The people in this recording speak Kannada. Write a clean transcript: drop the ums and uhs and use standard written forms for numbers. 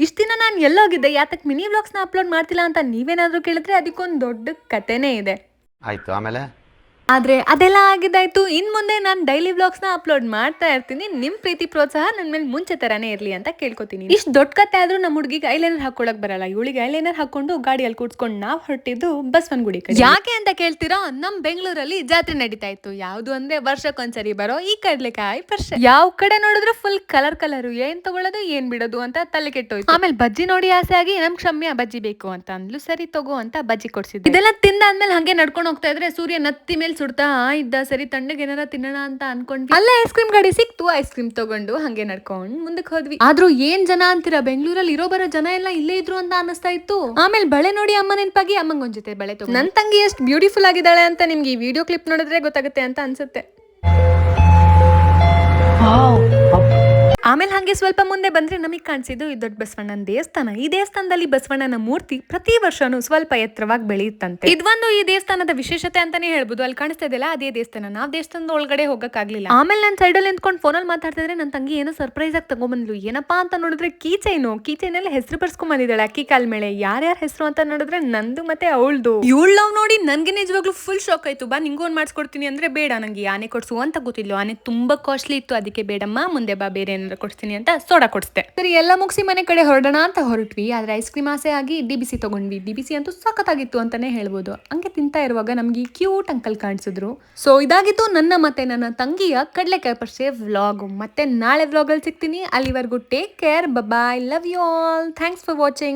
ಇಷ್ಟ ದಿನ ನಾನು ಎಲ್ಲೋಗಿದ್ದೆ, ಯಾತಕ್ ಮಿನಿ ವ್ಲಾಗ್ಸ್ನ ಅಪ್ಲೋಡ್ ಮಾಡ್ತಿಲ್ಲ ಅಂತ ನೀವೇನಾದ್ರೂ ಕೇಳಿದ್ರೆ ಅದಕ್ಕೊಂದು ದೊಡ್ಡ ಕಥೆನೇ ಇದೆ. ಆಯ್ತು, ಆಮೇಲೆ ಆದ್ರೆ ಅದೆಲ್ಲ ಆಗಿದ್ದಾಯ್ತು. ಇನ್ ಮುಂದೆ ನಾನು ಡೈಲಿ ವ್ಲಾಗ್ಸ್ನ ಅಪ್ಲೋಡ್ ಮಾಡ್ತಾ ಇರ್ತೀನಿ. ನಿಮ್ ಪ್ರೀತಿ ಪ್ರೋತ್ಸಾಹ ನನ್ನ ಮೇಲೆ ಮುಂಚೆ ತರಾನೇ ಇರ್ಲಿ ಅಂತ ಕೇಳ್ಕೊತೀನಿ. ಇಷ್ಟು ದೊಡ್ಡ ಕತೆ ಆದ್ರೂ ನಮ್ಮ ಹುಡುಗಿಗೆ ಐಲೈನರ್ ಹಾಕೊಳಕ್ ಬರಲ್ಲ. ಇವಳಿಗೆ ಐಲೈನರ್ ಹಾಕೊಂಡು ಗಾಡಿಯಲ್ಲಿ ಕೂಡ್ಸ್ಕೊಂಡು ನಾವ್ ಹೊರಟಿದ್ದು ಬಸವನಗುಡಿ ಕಡೆ. ಯಾಕೆ ಅಂತ ಕೇಳ್ತೀರಾ? ನಮ್ ಬೆಂಗಳೂರಲ್ಲಿ ಜಾತ್ರೆ ನಡೀತಾ ಇತ್ತು. ಯಾವ್ದು ಅಂದ್ರೆ ವರ್ಷಕ್ಕೊಂದ್ಸರಿ ಬರೋ ಈ ಕಡ್ಲೆಕಾಯಿ ಪರಿಷೆ. ಯಾವ ಕಡೆ ನೋಡಿದ್ರು ಫುಲ್ ಕಲರ್ ಕಲರ್, ಏನ್ ತಗೊಳ್ಳೋದು ಏನ್ ಬಿಡೋದು ಅಂತ ತಲೆ ಕೆಟ್ಟೋಯ್ತು. ಆಮೇಲೆ ಬಜ್ಜಿ ನೋಡಿ ಆಸೆ ಆಗಿ ನಮ್ ಕ್ಷಮ್ಯ ಬಜ್ಜಿ ಬೇಕು ಅಂತ ಅಂದ್ಲು. ಸರಿ ತಗೋ ಅಂತ ಬಜ್ಜಿ ಕೊಡ್ಸಿದ್ದೆ. ಇದೆಲ್ಲ ತಿಂದಾದ್ಮೇಲೆ ಹಂಗೆ ನಡ್ಕೊಂಡು ಹೋಗ್ತಾ ಇದ್ರೆ ಸೂರ್ಯ ನತ್ತಿ ಮೇಲೆ ಸುಡ್ತಾ ಇದ್ದ. ಸರಿ ತಣ್ಣಗೆ ಏನಾರ ತಿನ್ನೋಣ ಅಂತ ಅನ್ಕೊಂಡ್ವಿ. ಅಲ್ಲೇ ಐಸ್ ಕ್ರೀಮ್ ಗಾಡಿ ಸಿಕ್ತು. ಐಸ್ ಕ್ರೀಮ್ ತಗೊಂಡು ಹಂಗೆ ನಡ್ಕೊಂಡ್ ಮುಂದಕ್ಕೆ ಹೋದ್ವಿ. ಆದ್ರೂ ಏನ್ ಜನ ಅಂತೀರಾ, ಬೆಂಗಳೂರಲ್ಲಿ ಇರೋ ಬರೋ ಜನ ಎಲ್ಲ ಇಲ್ಲೇ ಇದ್ರು ಅಂತ ಅನಿಸ್ತಾ ಇತ್ತು. ಆಮೇಲೆ ಬಳೆ ನೋಡಿ ಅಮ್ಮ ನೆನಪಾಗಿ ಅಮ್ಮಂಗ್ ಒಂದ್ ಜೊತೆ ಬಳೆ ತಗೊಂಡು. ನನ್ ತಂಗಿ ಎಷ್ಟು ಬ್ಯೂಟಿಫುಲ್ ಆಗಿದ್ದಾಳೆ ಅಂತ ನಿಮ್ಗೆ ಈ ವಿಡಿಯೋ ಕ್ಲಿಪ್ ನೋಡಿದ್ರೆ ಗೊತ್ತಾಗುತ್ತೆ ಅಂತ ಅನ್ಸುತ್ತೆ. ಆಮೇಲೆ ಹಂಗೆ ಸ್ವಲ್ಪ ಮುಂದೆ ಬಂದ್ರೆ ನಮಗೆ ಕಾಣಿಸಿದ್ದು ಈ ದೊಡ್ಡ ಬಸವಣ್ಣನ ದೇವಸ್ಥಾನ. ಈ ದೇವಸ್ಥಾನದಲ್ಲಿ ಬಸವಣ್ಣನ ಮೂರ್ತಿ ಪ್ರತಿ ವರ್ಷನೂ ಸ್ವಲ್ಪ ಎತ್ತರವಾಗಿ ಬೆಳೆಯುತ್ತಂತೆ. ಇದೊಂದು ಈ ದೇವಸ್ಥಾನದ ವಿಶೇಷತೆ ಅಂತಾನೆ ಹೇಳ್ಬೋದು. ಅಲ್ಲಿ ಕಾಣಿಸ್ತಾ ಇದೆಯಲ್ಲ ಅದೇ ದೇವಸ್ಥಾನ. ನಾವ್ ದೇವಸ್ಥಾನದ ಒಳಗಡೆ ಹೋಗಕ್ಕಾಗ್ಲಿಲ್ಲ. ಆಮೇಲೆ ನನ್ನ ಸೈಡಲ್ಲಿ ನಿಂತ್ಕೊಂಡು ಫೋನಲ್ಲಿ ಮಾತಾಡ್ತಿದ್ರೆ ನನ್ನ ತಂಗಿ ಏನೋ ಸರ್ಪ್ರೈಸ್ ಆಗಿ ತಗೊಂಡ್ಬಂದ್ಲು. ಏನಪ್ಪಾ ಅಂತ ನೋಡಿದ್ರೆ ಕೀ ಚೈನ್ ಅಲ್ಲಿ ಹೆಸರು ಬರ್ಸ್ಕೊಂಡ್ ಬಂದಿದ್ದಾಳೆ. ಅಕ್ಕಿ ಕಾಲ್ ಮೇಲೆ ಯಾರ್ಯಾರ ಹೆಸರು ಅಂತ ನೋಡಿದ್ರೆ ನಂದು ಮತ್ತೆ ಅವಳ್ದು. ಇವಳು ನಾವು ನೋಡಿ ನನ್ಗೆ ನಿಜವಾಗ್ಲೂ ಫುಲ್ ಶಾಕ್ ಆಯ್ತು. ಬಾ ನಿಂಗೊಂದು ಮಾಡಿಸ್ಕೊಡ್ತೀನಿ ಅಂದ್ರೆ ಬೇಡ, ನಂಗೆ ಆನೆ ಕೊಡ್ಸು ಅಂತ ಗೊತ್ತಿಲ್ಲ. ಆನೆ ತುಂಬಾ ಕಾಸ್ಟ್ಲಿ ಇತ್ತು, ಅದಕ್ಕೆ ಬೇಡಮ್ಮ, ಮುಂದೆ ಬಾ ಬೇರೆ ಏನಾದ್ರು ಕೊಡ್ತೀನಿ ಅಂತ ಸೋಡಾ ಕೊಡಿಸ್ದೆ. ಸರಿ ಎಲ್ಲ ಮುಗಿಸಿ ಮನೆ ಕಡೆ ಹೊರಡೋಣ ಅಂತ ಹೊರಟ್ವಿ. ಆದ್ರೆ ಐಸ್ ಕ್ರೀಮ್ ಆಸೆ ಆಗಿ ಡಿಬಿಸಿ ತಗೊಂಡ್ವಿ. ಡಿಬಿಸಿ ಅಂತೂ ಸಖತ್ತಾಗಿತ್ತು ಅಂತಾನೆ ಹೇಳ್ಬೋದು. ಹಂಗೆ ತಿಂತಾ ಇರುವಾಗ ನಮ್ಗೆ ಕ್ಯೂಟ್ ಅಂಕಲ್ ಕಾಣಿಸಿದ್ರು. ಸೊ ಇದಾಗಿತ್ತು ನನ್ನ ಮತ್ತೆ ನನ್ನ ತಂಗಿಯ ಕಡ್ಲೆಕಾಯಿ ಪರಿಷೆ ವ್ಲಾಗ್. ಮತ್ತೆ ನಾಳೆ ವ್ಲಾಗ್ ಅಲ್ಲಿ ಸಿಗ್ತೀನಿ. ಅಲ್ಲಿವರೆಗೂ take care, bye, love you all, thanks for watching.